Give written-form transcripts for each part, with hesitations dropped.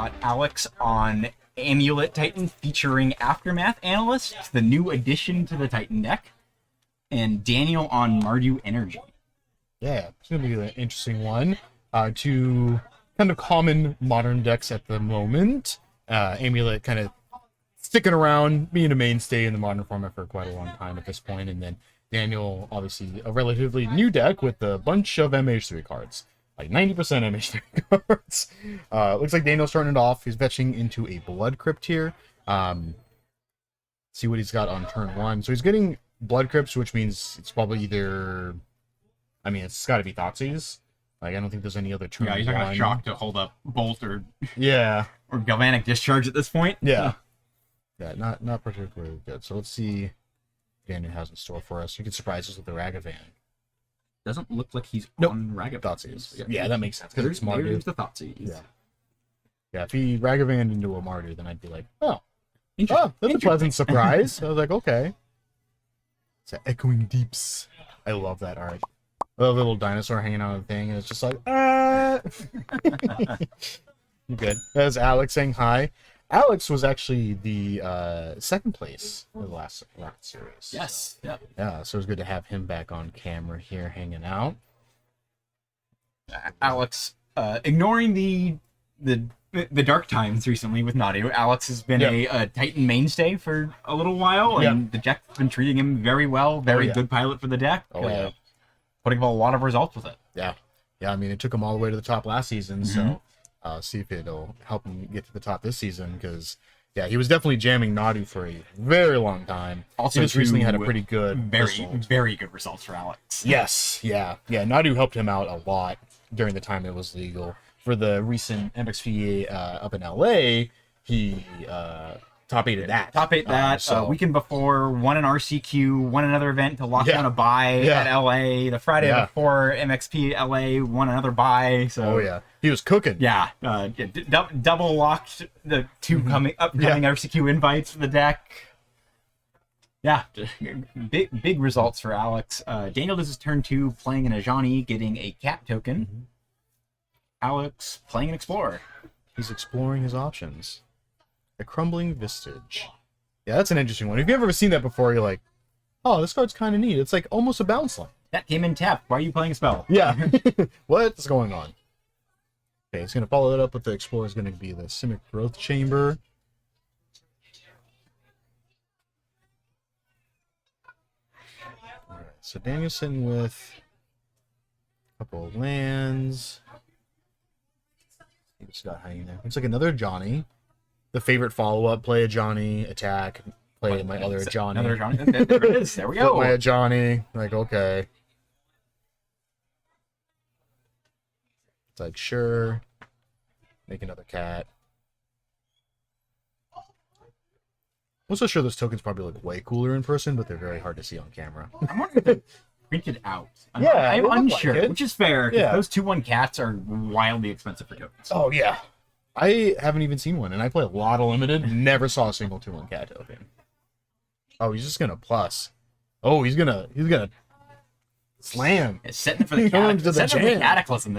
got Alex on Amulet Titan featuring Aftermath Analyst, the new addition to the Titan deck, and Daniel on Mardu Energy. Yeah, it's going to be an interesting one. Two kind of common modern decks at the moment. Amulet kind of sticking around, being a mainstay in the modern format for quite a long time at this point, and then Daniel, obviously, a relatively new deck with a bunch of MH3 cards. Like 90% MH3 cards. Looks like Daniel's starting it off. He's fetching into a Blood Crypt here. See what he's got on turn 1. So he's getting Blood Crypts, which means it's probably either... I mean, it's got to be Thoughtseize. Like, I don't think there's any other turn. Yeah, he's not going to shock to hold up Bolt or... Yeah. Or Galvanic Discharge at this point. Yeah. Yeah, not particularly good. So let's see what Daniel has in store for us. You can surprise us with the Ragavan. Doesn't look like he's on Ragavan. Thoughtseize. Yeah, that makes sense. Because it's Mardu. There's the Thoughtseize. Yeah. Yeah, if he Ragavan into a Mardu, then I'd be like, oh, Interesting. that's a pleasant surprise. I was like, okay. It's Echoing Deeps. I love that art. A little dinosaur hanging out of the thing, and it's just like, Good. That's Alex saying hi. Alex was actually the second place in the last Rocket Series. Yes. So, yeah, so it's good to have him back on camera here hanging out. Alex, ignoring the dark times recently with Nadu, Alex has been a Titan mainstay for a little while, and the deck's been treating him very well. Very good pilot for the deck. Putting up a lot of results with it. Yeah. I mean, it took him all the way to the top last season, so see if it'll help him get to the top this season, because he was definitely jamming Nadu for a very long time. Also, he just recently had a pretty good very good results for Alex. Yes, yeah. Nadu helped him out a lot during the time it was legal. For the recent MXP up in LA, he top 8'd that. Top 8 that. Weekend before, won an RCQ, won another event to lock down a bye at LA. The Friday before MXP LA, won another bye. So he was cooking. Double locked the two upcoming RCQ invites for the deck. Yeah, big results for Alex. Daniel does his turn 2, playing an Ajani, getting a cat token. Alex playing an Explorer. He's exploring his options. A Crumbling Vistage. Yeah, that's an interesting one. If you've ever seen that before, you're like, oh, this card's kind of neat. It's like almost a bounce line. That came in tapped. Why are you playing a spell? Yeah. What's going on? Okay, it's going to follow it up with the Explorer. Is going to be the Simic Growth Chamber. Alright, so Danielson with a couple of lands. What's got hanging there? Looks like another Johnny. The favorite follow-up, play a Johnny, attack, play my other Johnny. Another Johnny. There it is. There we go. Play a Johnny. Like, okay. It's like, sure. Make another cat. I'm also sure those tokens probably look way cooler in person, but they're very hard to see on camera. I'm wondering if they're printed out. I'm unsure, which is fair, because those 2/1 cats are wildly expensive for tokens. Oh, yeah. I haven't even seen one, and I play a lot of limited. Never saw a single 2/1 cat token. Oh, he's just gonna plus. Oh, he's gonna slam. It's setting for the cataclysm.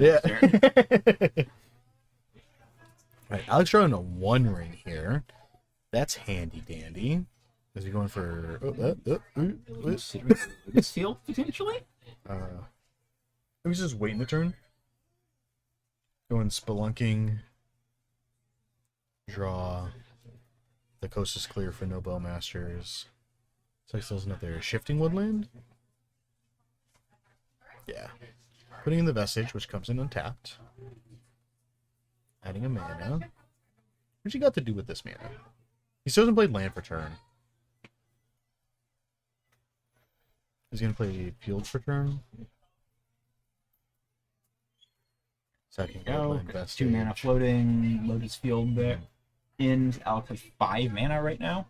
Right, Alex drawing a 1 ring here. That's handy dandy. Is he going for this field potentially? He's just waiting a turn. Going spelunking. Draw. The coast is clear for no Bowmasters. So he still has another Shifting Woodland. Yeah. Putting in the Vestige, which comes in untapped. Adding a mana. What's he got to do with this mana? He still hasn't played land for turn. He's going to play Field for turn. Second go. 2 mana floating. Load his field there. Alex has 5 mana right now.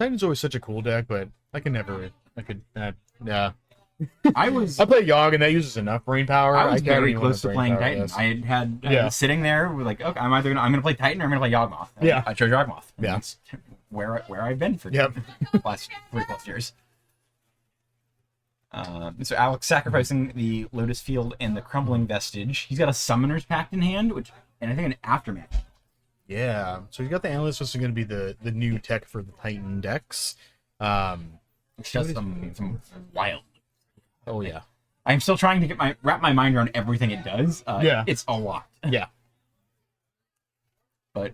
Titan's always such a cool deck, but I play Yogg, and that uses enough brain power. I was very close to playing Titan. I was sitting there with like, okay, I'm gonna play Titan or I'm gonna play Yawgmoth. I chose Yawgmoth. Yeah. where I've been for Yep. the last 3+ years. So Alex sacrificing the Lotus Field and the Crumbling Vestige. He's got a Summoner's Pact in hand, and I think an Aftermath. Yeah. So you got the Analyst, which is going to be the new tech for the Titan decks. Which does some wild. Oh yeah. I'm still trying to wrap my mind around everything it does. Yeah. It's a lot. Yeah. But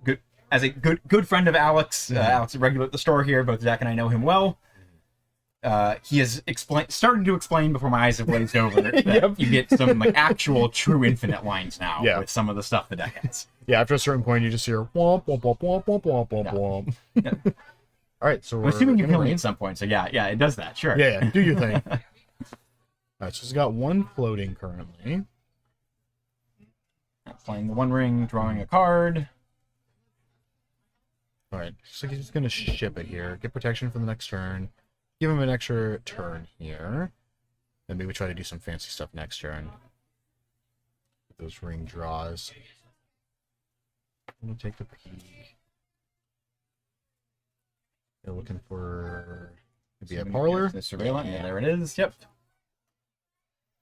good as a good friend of Alex, Alex is a regular at the store here. Both Zack and I know him well. He has started to explain before my eyes have glazed over that you get some like actual true infinite lines now with some of the stuff the deck has. Yeah, after a certain point, you just hear womp womp womp womp womp womp womp womp. Yeah. All right, so I'm assuming you kill me at some point. So yeah, it does that. Sure. Yeah, do your thing. All right, so it's got one floating currently. Playing the One Ring, drawing a card. All right, so he's just gonna ship it here. Get protection for the next turn. Give him an extra turn here. Then maybe try to do some fancy stuff next turn. Those ring draws. I'm gonna take the peek. They're looking for maybe a parlor. The Surveillance. Yeah, there it is. Yep.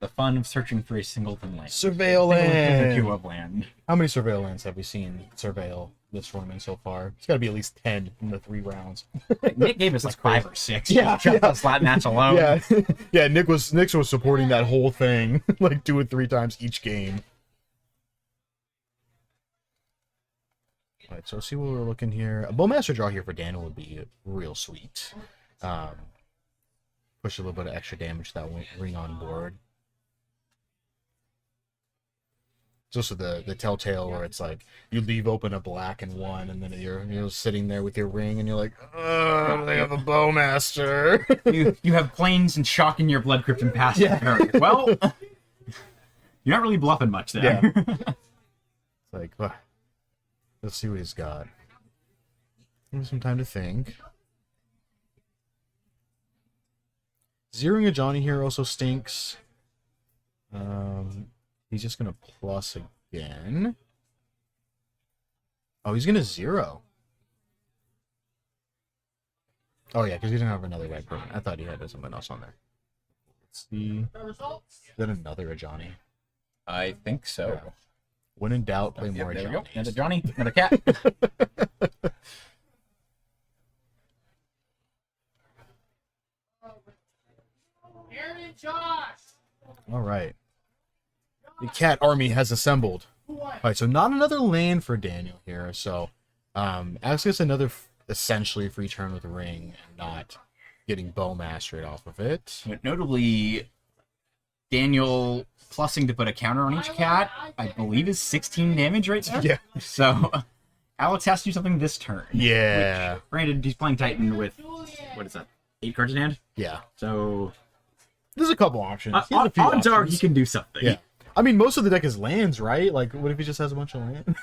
The fun of searching for a singleton land. Surveillance. Of land. How many surveillance have we seen surveil this tournament so far? It's got to be at least 10 in the 3 rounds. Nick gave us like 5 or 6. Yeah, Just the slot match alone. Yeah, yeah. Nick was supporting that whole thing like 2 or 3 times each game. All right, so let's see what we're looking here. A Bowmaster draw here for Daniel would be real sweet. Push a little bit of extra damage that ring on board. It's also the telltale where it's like you leave open a black and 1, and then you're sitting there with your ring, and you're like, oh, they have a Bowmaster. you have planes and shock in your Blood Crypt and pass. Yeah. Well, you're not really bluffing much there. Yeah. It's like, let's see what he's got. Give him some time to think. Zeroing a Johnny here also stinks. He's just gonna plus again. Oh, he's gonna 0. Oh yeah, because he didn't have another red permanent. I thought he had something else on there. Let's see. Is that another Johnny? I think so. Yeah. When in doubt, play more there we Johnnies. go. Another Johnny, another cat. Aaron and Josh. All right. The cat army has assembled. All right, so not another land for Daniel here. So, Alex gets another essentially free turn with the ring and not getting Bowmastered off of it. But notably, Daniel plussing to put a counter on each cat, I believe is 16 damage right now. Yeah. So, Alex has to do something this turn. Yeah. Which, granted, he's playing Titan with, what is that, 8 cards in hand? Yeah. So, There's a couple options. He has a few odds are he options. can do something. Yeah. I mean, most of the deck is lands, right? Like, what if he just has a bunch of land?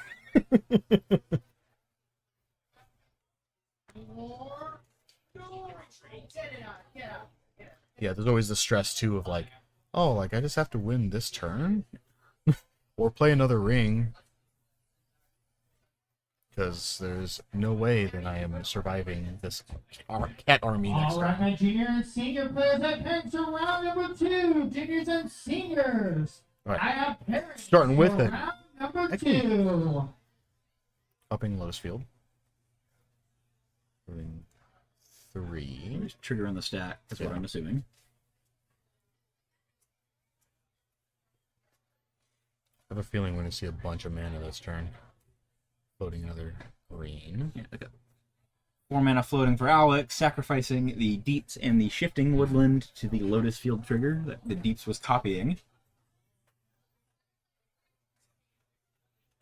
Yeah, there's always the stress, too, of like, oh, like, I just have to win this turn? Or play another ring. Because there's no way that I am surviving this cat army next All right, time. my junior and senior players, that brings to round number 2, juniors and seniors. All right. I have parents Starting with for it. round number 2. Upping Lotus Field. Doing 3. Trigger on the stack, that's what I'm assuming. I have a feeling we're going to see a bunch of mana this turn. Floating another green. Yeah, okay. 4 mana floating for Alex, sacrificing the Deeps and the Shifting Woodland to the Lotus Field trigger that the Deeps was copying.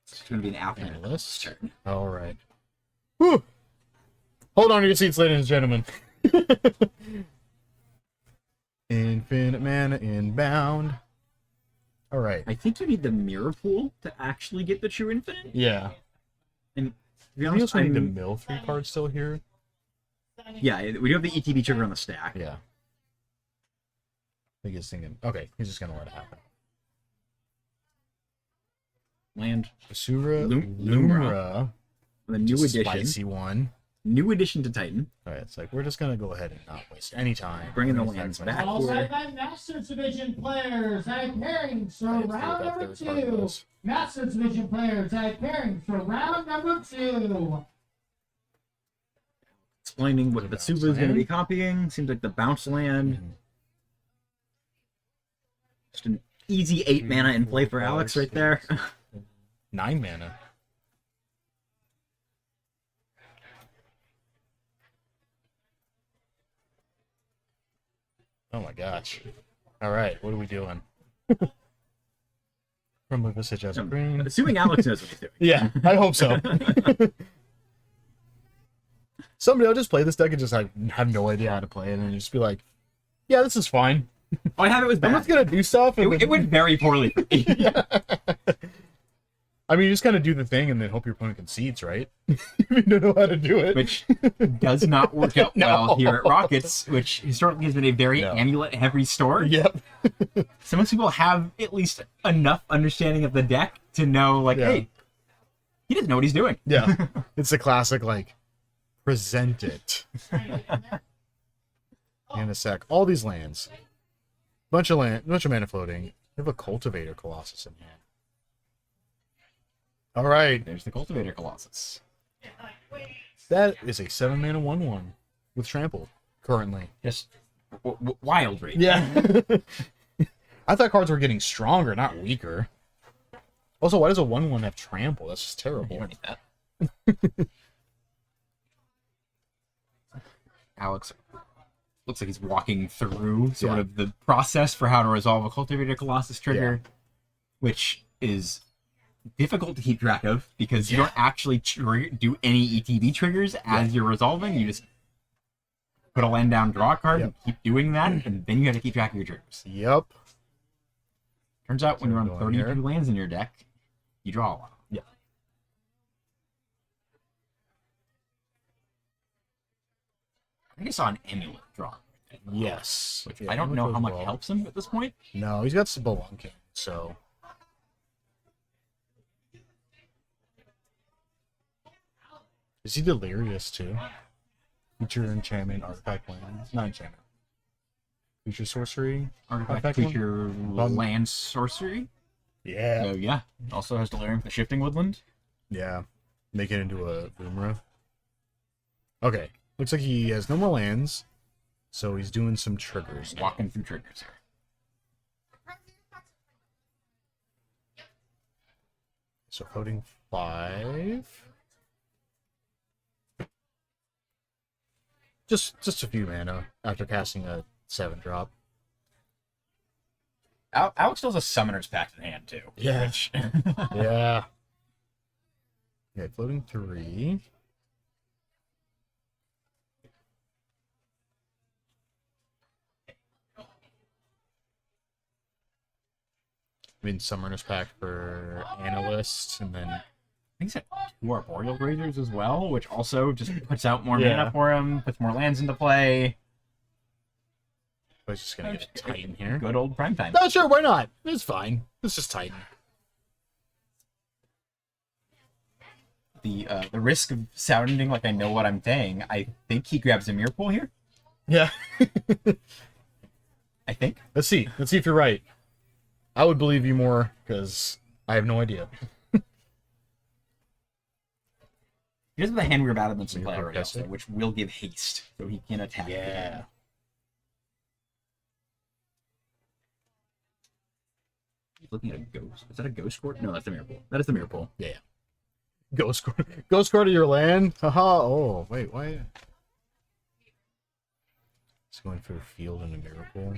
It's going to be an Aftermath Analyst. turn. All right. Whew. Hold on to your seats, ladies and gentlemen. Infinite mana inbound. All right. I think you need the Mirror Pool to actually get the True Infinite. Yeah. And to be We honest, also need to mill 3 cards still here. yeah, we do have the ETB trigger on the stack. Yeah. I think he's thinking, okay, he's just going to let it happen. Land. Asura Lumra. Lumra. The new Just a edition. Spicy one. new addition to Titan. All right, it's like we're just gonna go ahead and not waste any time. Bringing the We're gonna lands start back. All right, my Masters Division players at pairings for Right, round so number that third card 2. goes. Masters Division players at pairings for round number 2. Explaining what Bounce Vetsuva is going to be land. copying. Seems like the bounce land. Mhm. Just an easy 8 mana in play for 4, 5, Alex right there. 9 mana. Oh my gosh. All right, what are we doing? From a Visage as a green. Assuming Alex knows what he's doing. Yeah, I hope so. Somebody will just play this deck and just like have no idea how to play it and just be like, yeah, this is fine. All I have it was I'm bad. just gonna do stuff. And It went very poorly for me. I mean, you just kind of do the thing and then hope your opponent concedes, right? You don't know how to do it. Which does not work out No. well here at Rockets, which historically has been a very No. amulet-heavy store. Yep. So most people have at least enough understanding of the deck to know, like, Yeah. hey, he doesn't know what he's doing. Yeah. It's the classic, like, present it. And a sec. All these lands. Bunch of mana floating. You have a Cultivator Colossus in hand. All right. There's the Cultivator Colossus. That is a 7 mana 1/1 with trample currently. Just wild rate. Yeah. I thought cards were getting stronger, not weaker. Also, why does a 1/1 have trample? That's just You terrible. don't need that. Alex looks like he's walking through sort Yeah. of the process for how to resolve a Cultivator Colossus trigger, which is difficult to keep track of because you don't actually do any ETB triggers as you're resolving. You just put a land down, draw a card, and keep doing that, and then you have to keep track of your triggers. Yep. Turns out when you're on Going 32 here. lands in your deck, you draw a lot. Yeah. I think I saw an amulet draw. Yes. Which Yeah, I don't Amulet know goes how much well. helps him at this point. No, he's got Spelunking, so. Is he delirious too? Feature enchantment, artifact land. Not enchantment. Feature sorcery. Artifact, Artifact one? creature, land sorcery. Yeah. So yeah, also has Delirium for the Shifting Woodland. Yeah. Make it into a Boomra. Okay. Looks like he has no more lands. So he's doing some triggers. Walking through triggers here. So floating 5. Just a few mana after casting a 7-drop. Alex still has a Summoner's Pact in hand too. Yeah. Which, Yeah. Okay, floating 3. I mean, Summoner's Pact for Analyst, and then I think he's got 2 Arboreal Grazers as well, which also just puts out more Yeah. mana for him, puts more lands into play. I was just gonna get a Titan here. Good old primetime. No, sure, why not? It's fine. It's just Titan. The risk of sounding like I know what I'm saying, I think he grabs a Mirror Pool here. Yeah. I think. Let's see. Let's see if you're right. I would believe you more because I have no idea. He does have the hand we're about to play Mirror already, Protester. also, which will give haste, so he can attack. Yeah. He's looking at a ghost. Is that a ghost court? No, that's the Mirror Pool. That is the Mirror Pool. Yeah. Ghost card of your land. Haha. Oh, wait, why? It's going for a field and a miracle.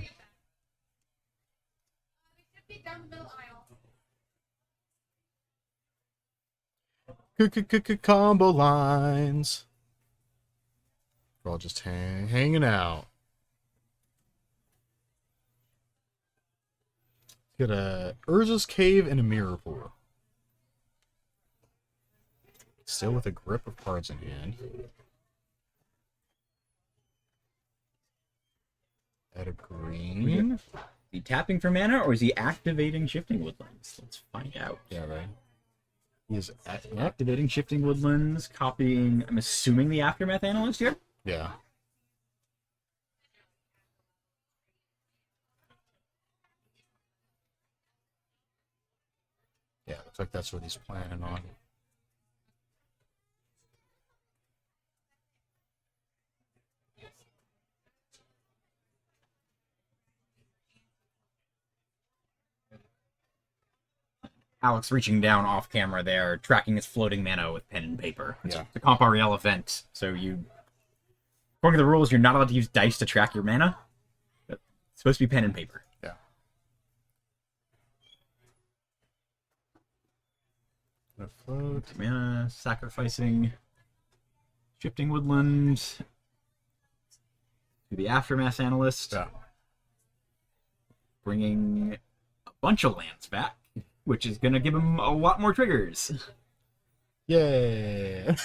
Combo lines. We're all just hanging out. Got a Urza's Cave and a Mirror Pool. Still with a grip of cards in hand. Add a green. Is he tapping for mana, or is he activating Shifting Woodlands? Let's find out. Yeah, right. He is Activating Shifting Woodlands, copying, I'm assuming, the Aftermath Analyst here? Yeah. Yeah, looks like that's what he's planning on. Alex reaching down off camera there, tracking his floating mana with pen and paper. It's Yeah. a Comp REL event, so according to the rules, you're not allowed to use dice to track your mana. It's supposed to be pen and paper. Yeah. Gonna float. Mana, sacrificing Shifting Woodlands to the Aftermath Analyst, Yeah. bringing a bunch of lands back, which is going to give him a lot more triggers. Yay!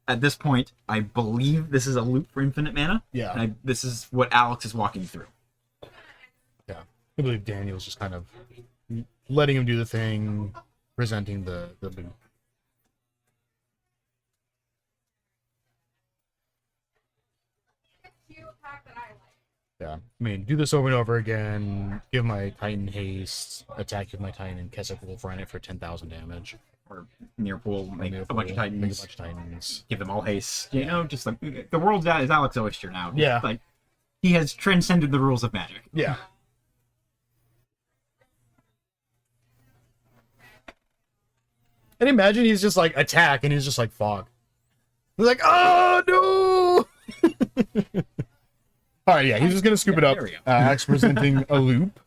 At this point, I believe this is a loop for infinite mana. Yeah. And this is what Alex is walking through. Yeah. I believe Daniel's just kind of letting him do the thing, presenting the loop. Yeah, I mean, do this over and over again. Give my Titan haste, attack with my Titan, and Keswick Wolf run it for 10,000 damage. Or near pool, make Near a bunch of pool, Titans. make a bunch of Titans. Give them all haste. You know, just like the world's is Alex Oyster now. Yeah. Like he has transcended the rules of Magic. Yeah. And imagine he's just like attack, and he's just like fog. He's like, oh no! All right, yeah, he's just gonna scoop it up. There we go. Axe presenting a loop.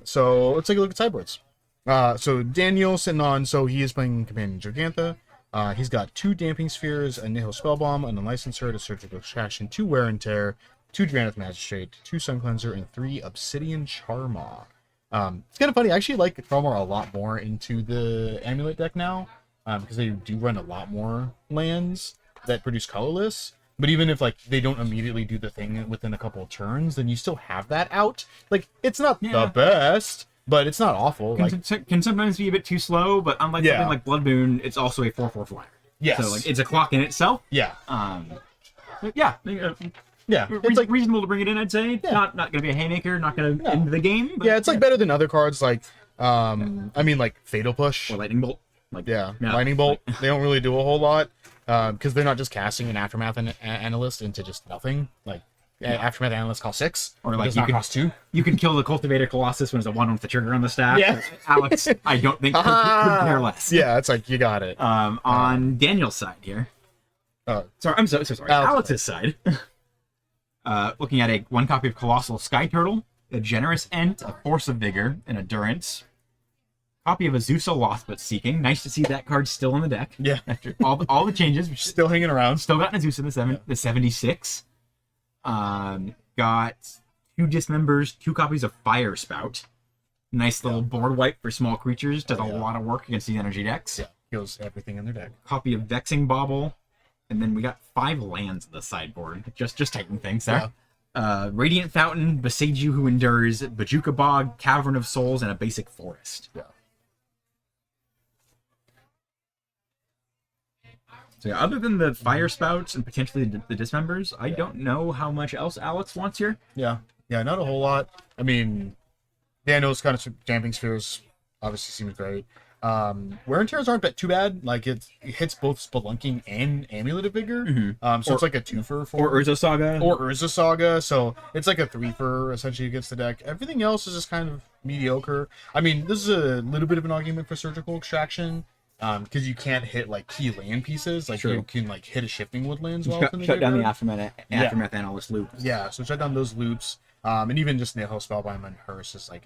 So let's take a look at sideboards. So Daniel sitting on, so he is playing Companion Gigantha. He's got 2 Damping Spheres, a Nihil Spellbomb, an Unlicensed, a Surgical Extraction, 2 Wear and Tear, 2 Drannith Magistrate, 2 Sun Cleanser, and 3 Obsidian Charmaw. It's kind of funny. I actually like Charmaw a lot more into the Amulet deck now, because they do run a lot more lands that produce colorless. But even if like they don't immediately do the thing within a couple of turns, then you still have that out. Like it's not Yeah. the best, but it's not awful. Can sometimes be a bit too slow, but unlike Yeah. something like Blood Moon, it's also a 4/4 flyer. Yes. So like it's a clock in itself. Yeah. But yeah. Yeah. It's like reasonable to bring it in, I'd say. Yeah. Not going to be a haymaker, not going to end the game. But Yeah, it's like better than other cards like I mean like Fatal Push. or Lightning Bolt. Like Yeah. Lightning Bolt. They don't really do a whole lot. Because they're not just casting an Aftermath Analyst into just nothing. Like Aftermath Analyst costs 6. Or like does you not can cost 2. You can kill the Cultivator Colossus when it's a 1 with the trigger on the staff. Yeah. Alex, I don't think could care less. Yeah, it's like you got it. On Daniel's side here. Sorry, I'm so sorry. Alex's side. Looking at 1 copy of Colossal Sky Turtle, a Generous Ent, a Force of Vigor, and Endurance. Copy of Azusa Lost but Seeking. Nice to see that card still in the deck. Yeah. After all the changes. Still hanging around. Still got an Azusa in the 76. Got 2 Dismembers, 2 copies of Fire Spout. Nice little board wipe for small creatures. Does a lot of work against these energy decks. Yeah. Kills everything in their deck. Copy of Vexing Bauble. And then we got 5 lands in the sideboard. Just Titan things there. Radiant Fountain, Besage You Who Endures, Bajuka Bog, Cavern of Souls, and a basic forest. Yeah. So yeah, other than the Fire Spouts and potentially the Dismembers, I don't know how much else Alex wants here. Yeah. Yeah, not a whole lot. I mean, Daniel's kind of Damping Spheres obviously seems great. Wear and Tears aren't too bad. Like it hits both Spelunking and Amulet of Vigor. So it's like a 2-for Or Urza Saga. Or Urza Saga. So it's like a 3-for essentially against the deck. Everything else is just kind of mediocre. I mean, this is a little bit of an argument for Surgical Extraction. Because you can't hit like key land pieces, like you can like hit a Shifting Woodlands. Shut down the Aftermath Analyst loop. Yeah, so shut down those loops, and even just Nihil Spellbind and Hearse is like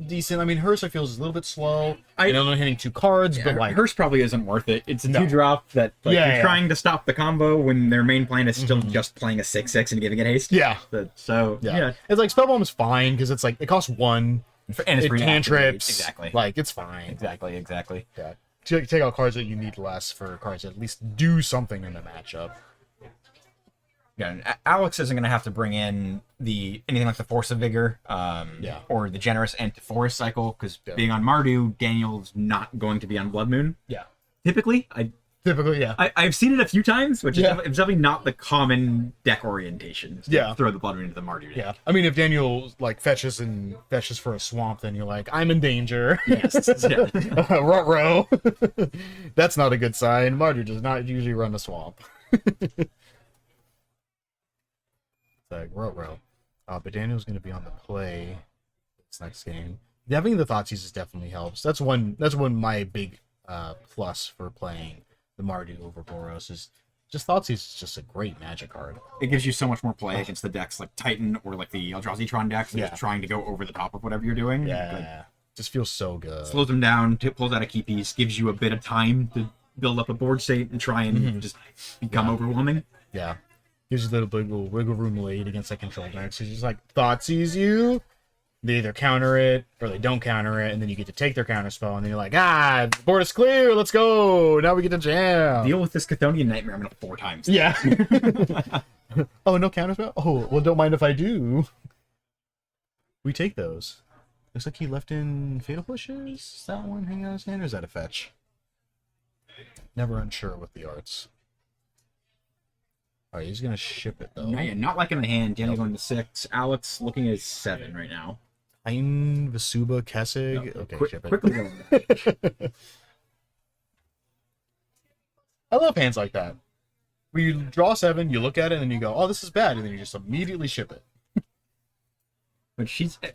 decent. I mean, Hearse I feel is a little bit slow. I know they're hitting 2 cards, but like Hearse probably isn't worth it. It's a 2-drop that you're trying to stop the combo when their main plan is still just playing a 6/6 and giving it haste. Yeah, so it's like Spellbomb is fine because it's like it costs 1 and it's free cantrips. Exactly, like it's fine. Exactly. Yeah. Take out cards that you need less for cards that at least do something in the matchup. again, Alex isn't going to have to bring in anything like the Force of Vigor, or the Generous Anti-Forest cycle, because being on Mardu, Daniel's not going to be on Blood Moon. Yeah. Typically, I've seen it a few times, which is it's definitely not the common deck orientation. Throw the Blood Moon into the Mardu deck. Yeah. I mean, if Daniel like fetches for a swamp, then you're like, I'm in danger. Yes. Ruh-roh. That's not a good sign. Mardu does not usually run a swamp. Like ruh-roh. But Daniel's going to be on the play this next game. Having the Thoughtseize definitely helps. That's one my big plus for playing the Mardu over Boros is just Thoughtseize is just a great Magic card. It gives you so much more play against the decks like Titan or like the Eldrazi decks that are trying to go over the top of whatever you're doing. Yeah. Just feels so good. Slows them down, pulls out a key piece, gives you a bit of time to build up a board state and try and just become overwhelming. Yeah. Gives you a little wiggle room late against that control deck. So just like Thoughtseize you, they either counter it or they don't counter it, and then you get to take their counter spell, and then you're like, the board is clear, let's go. Now we get to jam. Deal with this Chthonian Nightmare. I'm gonna 4 times. Yeah. Oh, no counter spell? Oh, well, don't mind if I do. We take those. Looks like he left in Fatal Pushes. Is that one hanging on his hand, or is that a fetch? Never unsure with the arts. Alright, he's gonna ship it though. Not liking the hand. Daniel going to 6. Alex looking at 7 right now. Titan, Vasuba, Kessig. Okay, ship it. Quickly going. I love hands like that. Where you draw 7, you look at it, and then you go, oh, this is bad, and then you just immediately ship it. But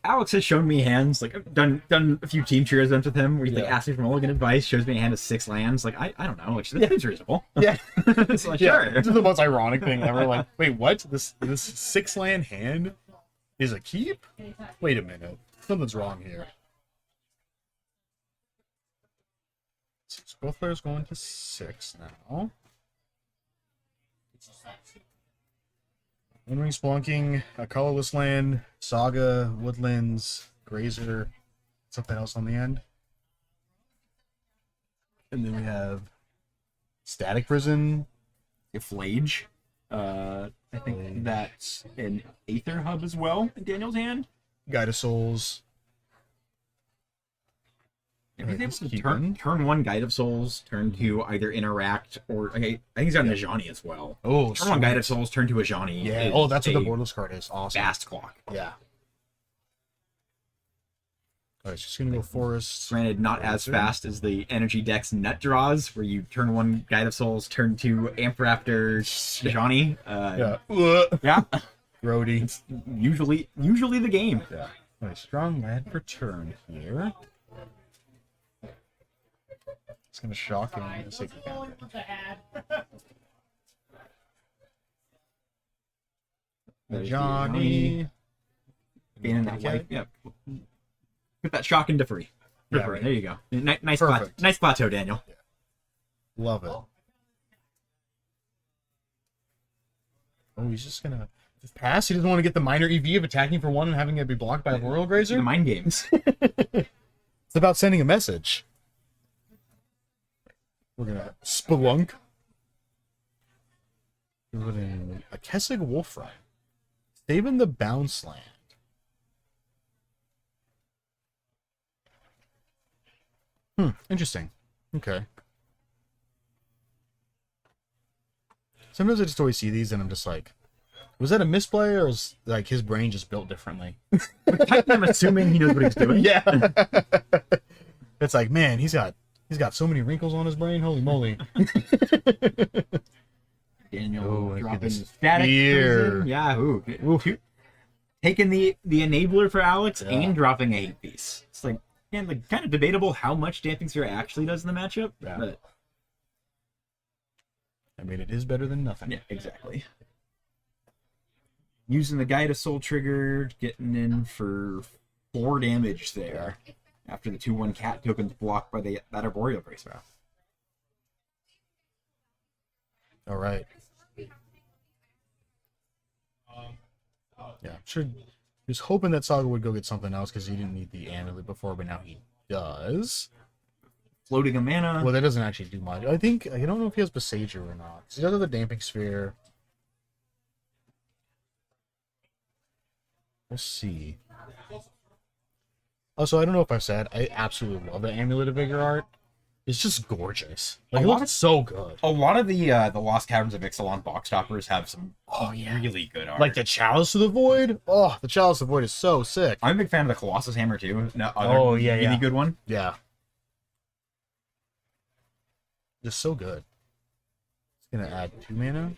Alex has shown me hands, like I've done a few team cheers with him where he's like asking for mulligan advice, shows me a hand of 6 lands. Like I don't know, like this seems reasonable. Yeah. It's like, sure. This is the most ironic thing ever. Like, wait, what? This 6 land hand is a keep? Wait a minute. Something's wrong here. So both players going to 6 now. One Ring Splunking, a colorless land, Saga, Woodlands, Grazer, something else on the end. And then we have Static Prison. A Flage. I think that's an Aether Hub as well in Daniel's hand. Guide of Souls. If he's able to turn 1 Guide of Souls, turn 2 either Interact, or I think he's got an Ajani as well. Oh, turn 1 Guide of Souls, turn 2 Ajani. Yeah. Oh, that's what the boardless card is. Awesome. Fast clock. Yeah. Alright, just gonna go Forest. Granted, not as fast as the Energy Deck's Nut Draws, where you turn 1 Guide of Souls, turn 2 Amp Raptor, Ajani. Yeah. Grody. It's usually the game. Yeah. Alright, strong land per turn here. It's gonna shock him. Johnny. Being in that life. Yeah. Put that shock into free. Yeah, There right. you go. Nice Perfect. nice plateau, Daniel. Yeah. Love it. Oh, he's just gonna pass. He doesn't want to get the minor EV of attacking for 1 and having it be blocked by a Royal Grazer. The mind games. It's about sending a message. We're gonna spelunk. We're putting a Kessig Wolfrine. Saving the bounce land. Interesting. Okay. Sometimes I just always see these and I'm just like, was that a misplay or is like his brain just built differently? I'm assuming he knows what he's doing. Yeah. It's like, man, he's got so many wrinkles on his brain. Holy moly. Daniel dropping this static spear. prison. Yeah, ooh. Taking the enabler for Alex and dropping a hate piece. It's like, man, like kind of debatable how much Damping Sphere actually does in the matchup. Yeah. But I mean, it is better than nothing. yeah, exactly. Using the Guide of Soul trigger, getting in for 4 damage there. After the 2/1 cat token's blocked by that Arboreal Bracer. All right. Yeah, I'm sure. He was hoping that Saga would go get something else because he didn't need the Amulet before, but now he does. Floating a mana. Well, that doesn't actually do much. I don't know if he has Besager or not. He does have the Damping Sphere. We'll see. Also, I don't know if I've said, I absolutely love the Amulet of Vigor art. It's just gorgeous. Like, it looks so good. A lot of the Lost Caverns of Ixalan box toppers have some really good art. Like the Chalice of the Void. Oh, the Chalice of the Void is so sick. I'm a big fan of the Colossus Hammer too. Yeah. Good one. Yeah. Just so good. It's gonna add 2 mana.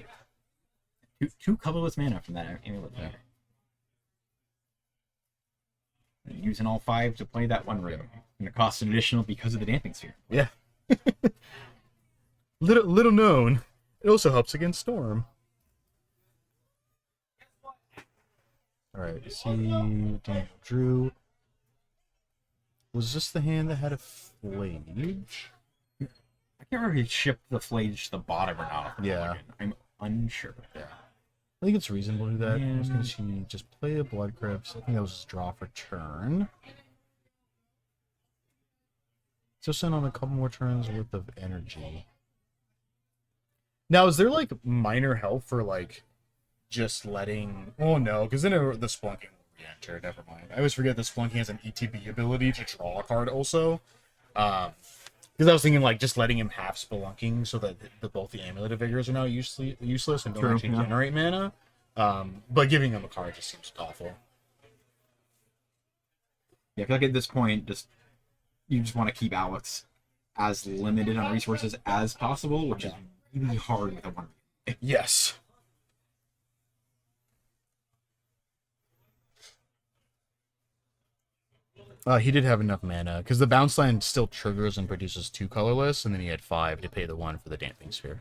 Two colorless mana from that amulet there. Using all 5 to play that one room. Gonna cost an additional because of the damping sphere. Yeah. little known. It also helps against Storm. Alright, see Daniel drew. Was this the hand that had a Flage? I can't remember if he shipped the Flage to the bottom or not. Yeah. I'm unsure. Yeah. I think it's reasonable to do that. I was Yeah. gonna see just play a Blood Crypt. I think that was his draw for turn. So send on a couple more turns worth of energy. Now, is there like minor help for like just letting? Oh no, because then the Splunking will re-enter. Never mind. I always forget the Splunking has an ETB ability to draw a card also. Because I was thinking like just letting him have Spelunking so that both the Amulet of Vigors are now useless and don't actually generate mana. But giving him a card just seems awful. Yeah, I feel like at this point, you just want to keep Alex as limited on resources as possible, which is really hard with a one. Yes. He did have enough mana, because the bounce land still triggers and produces 2 colorless, and then he had 5 to pay the 1 for the damping sphere.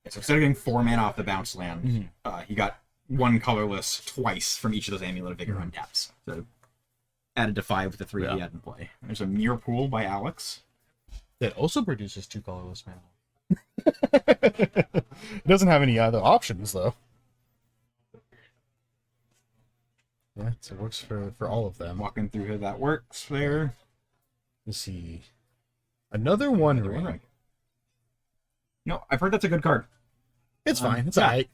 So instead of getting 4 mana off the bounce land, he got 1 colorless twice from each of those Amulet of Vigor untaps. So added to 5 with the 3 he had in play. There's a Mirror Pool by Alex. That also produces 2 colorless mana. It doesn't have any other options, though. Yeah, so it works for all of them. Walking through here, that works there. Let's see. Another one ring. No, I've heard that's a good card. It's fine. It's alright.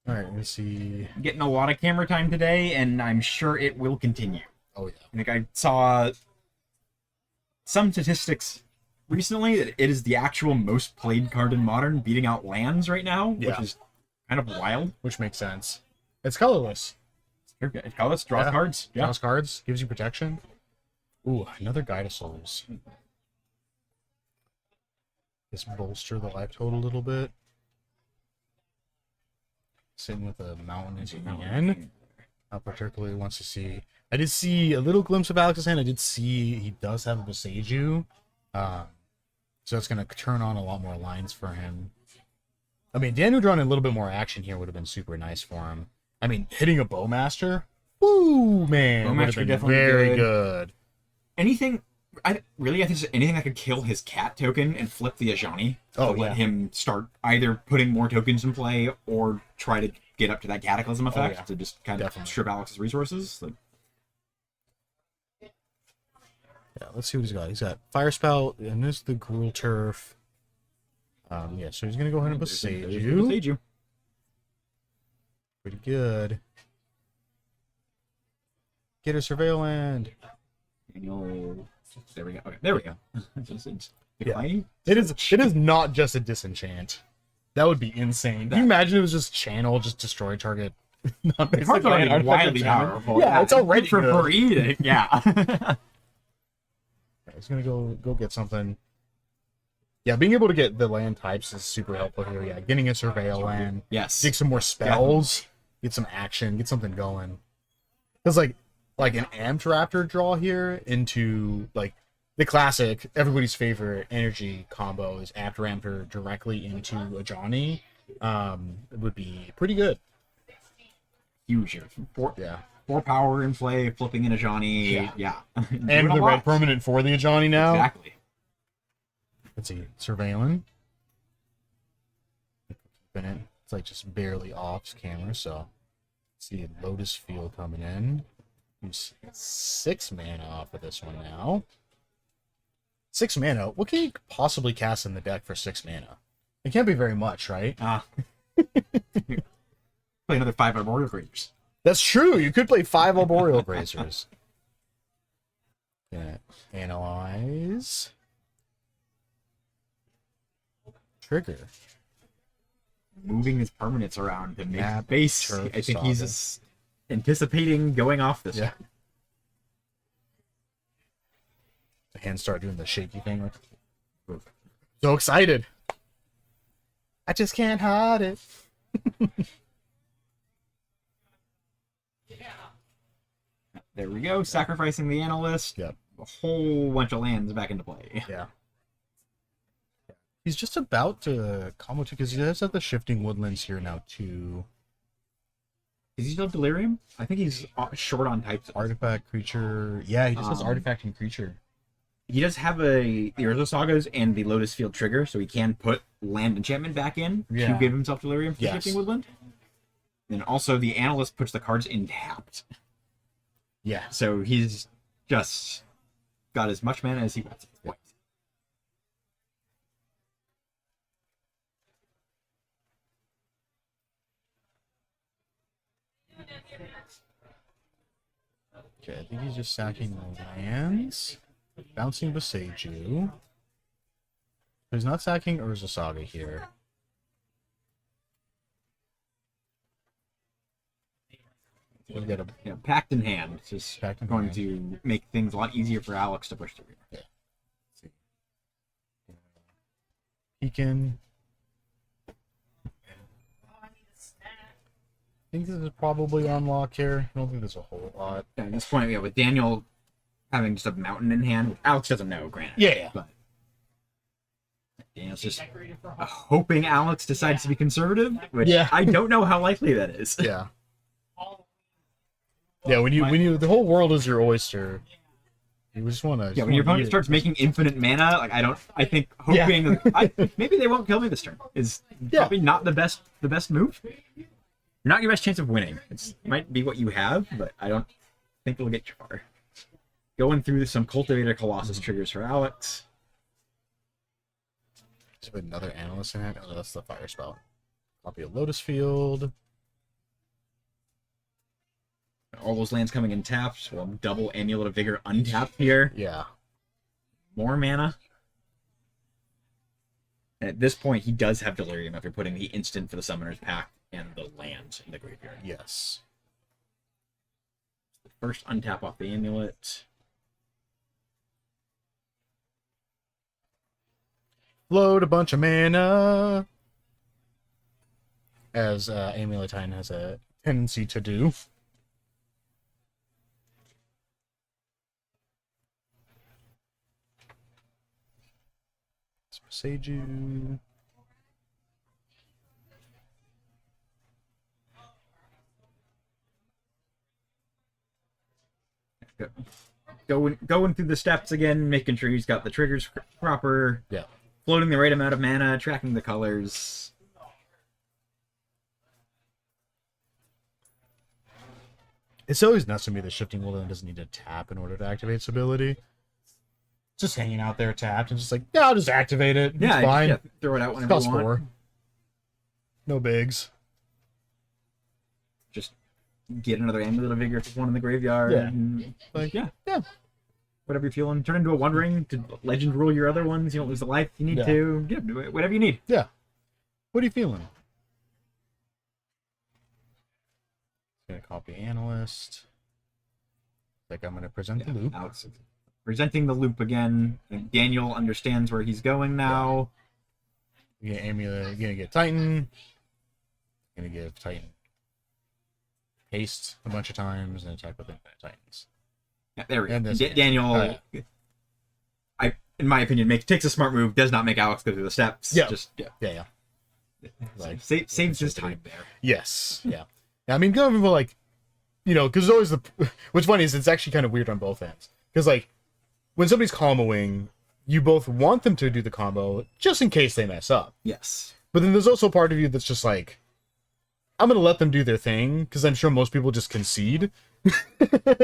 Alright, let's see. Getting a lot of camera time today, and I'm sure it will continue. Oh, yeah. I think I saw some statistics recently that it is the actual most played card in Modern, beating out lands right now, which is kind of wild. Which makes sense. It's colorless. It's colorless, draws cards. Yeah. Draws cards, gives you protection. Ooh, another Guide of Souls. Just bolster the life total a little bit. Sitting with a mountain as you can. Particularly wants to see. I did see a little glimpse of Alex's hand. I did see he does have a Boseiju. So that's going to turn on a lot more lines for him. I mean, Daniel drawing a little bit more action here would have been super nice for him. I mean, hitting a Bowmaster? Woo, man. Bowmaster been definitely very good. Anything, I think it's anything that could kill his cat token and flip the Ajani. Let him start either putting more tokens in play or try to get up to that Cataclysm effect to just kind of strip Alex's resources. Like, yeah, let's see what he's got. He's got Fire Spout, and this is the Gruul Turf. Yeah, so he's going to go ahead and Boseiju. Pretty good. Get a Surveil Land. There we go. Okay, there we go. Yeah. It is not just a disenchant. That would be insane. Can you imagine it was just channel, just destroy target? It's already wildly powerful. Yeah, it's already for free. Yeah. He's gonna go get something. Yeah, being able to get the land types is super helpful here. Yeah, getting a Surveil Land. Yes. Dig some more spells. Get some action. Get something going. Because like an Amped Raptor draw here into like the classic, everybody's favorite energy combo is Amped Raptor directly into Ajani. It would be pretty good. Huge here. 4 power in play, flipping in Ajani. Yeah. And the red permanent for the Ajani now. Exactly. Let's see. Surveilling. It's like just barely off camera, so let's see Lotus Field coming in. Use 6 mana off of this one now. 6 mana. What can you possibly cast in the deck for 6 mana? It can't be very much, right? Play another 5 Arboreal Grazers. That's true. You could play 5 Arboreal Grazers. Yeah. Analyze. Trigger. Moving his permanents around to make Map, base. turf, I think saga. he's anticipating going off this. Yeah. The hands start doing the shaky thing. Like, so excited. I just can't hide it. There we go. Sacrificing the Analyst. Yep. A whole bunch of lands back into play. Yeah. He's just about to combo too, because he does have the shifting woodlands here now too. Is he still Delirium? I think he's short on types. Artifact, creature. Yeah, he just has artifact and creature. He does have the Urza Sagas and the Lotus Field trigger, so he can put land enchantment back in to give himself Delirium for the shifting woodland. And also the Analyst puts the cards in tapped. Yeah. So he's just got as much mana as he wants at this point. Okay, I think he's just sacking the lands. Bouncing Beseiju. He's not sacking Urza Saga here. We've got a Pact in hand. It's just Pact in going hand. to make things a lot easier for Alex to push through. Yeah. Peekin. I think this is probably unlock here. I don't think there's a whole lot. At this point, with Daniel having just a mountain in hand, which Alex doesn't know, granted. Yeah. But Daniel's just hoping Alex decides to be conservative, which I don't know how likely that is. Yeah. Yeah, when you the whole world is your oyster. You just want to. Yeah, when your opponent starts making infinite mana, like I think hoping maybe they won't kill me this turn is probably not the best move. You're not your best chance of winning. It might be what you have, but I don't think it'll get you far. Going through some Cultivator Colossus triggers for Alex. Just put another Analyst in it. Oh, that's the fire spell. Copy of Lotus Field. All those lands coming in tapped, so double Amulet of Vigor untapped here. Yeah. More mana. And at this point, he does have Delirium after putting the instant for the Summoner's Pact and the land in the graveyard. Yes. The first untap off the Amulet. Load a bunch of mana. As Amuletine has a tendency to do. Seiju. Going through the steps again, making sure he's got the triggers proper. Yeah. Floating the right amount of mana, tracking the colors. It's always nuts to me that Shifting Woodland doesn't need to tap in order to activate its ability. Just hanging out there tapped and just like, yeah, I'll just activate it. It's fine. Throw it out whenever Cost you want. 4. No bigs. Just get another Amulet of Vigor if there's one in the graveyard. Yeah. And, Like, yeah. Yeah. Whatever you're feeling. Turn into a One Ring to Legend rule your other ones. You don't lose the life you need to. Yeah, do it, whatever you need. Yeah. What are you feeling? Gonna copy Analyst. Like I'm gonna present the loop. Alex presenting the loop again. I think Daniel understands where he's going now. You get Amulet, you're gonna get Titan. Gonna give Titan haste a bunch of times and attack with Infinite Titans. Yeah, there we And go. this Daniel, in my opinion, takes a smart move. Does not make Alex go through the steps. Yeah. Yeah. Like, Saves his time there. yes. Yeah. I mean, going for like, because always what's funny is it's actually kind of weird on both ends. Because like, when somebody's comboing, you both want them to do the combo just in case they mess up. Yes. But then there's also a part of you that's just like, I'm gonna let them do their thing because I'm sure most people just concede.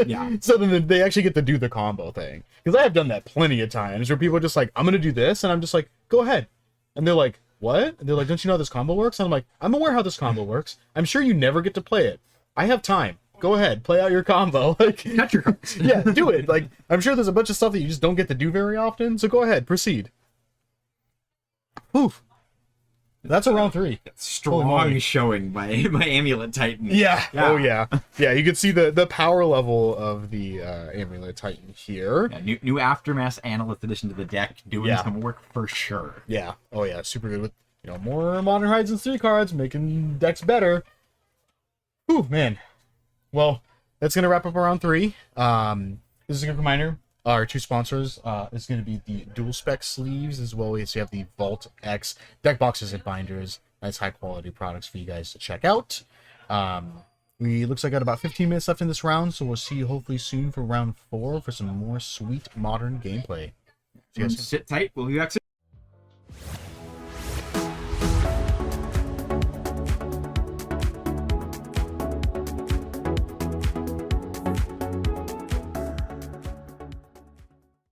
Yeah. So then they actually get to do the combo thing. Because I have done that plenty of times where people are just like, I'm gonna do this, and I'm just like, go ahead. And they're like, what? And they're like, don't you know how this combo works? And I'm like, I'm aware how this combo works. I'm sure you never get to play it. I have time. Go ahead, play out your combo. Like, Cut your cards. yeah, do it. Like, I'm sure there's a bunch of stuff that you just don't get to do very often. So go ahead, proceed. Oof. That's a round 3. Strong showing by Amulet Titan. Yeah. Oh yeah. Yeah, you can see the power level of the Amulet Titan here. Yeah, new Aftermath Analyst addition to the deck, doing some work for sure. Yeah. Oh yeah, super good with more Modern Horizons 3 cards, making decks better. Whew, man. Well, that's gonna wrap up round 3. This is a good reminder. Our 2 sponsors is going to be the dual spec sleeves, as well as you have the Vault X deck boxes and binders. Nice high quality products for you guys to check out. We looks like got about 15 minutes left in this round, so we'll see you hopefully soon for round 4 for some more sweet modern gameplay. See you guys soon. Sit tight. We'll be back soon.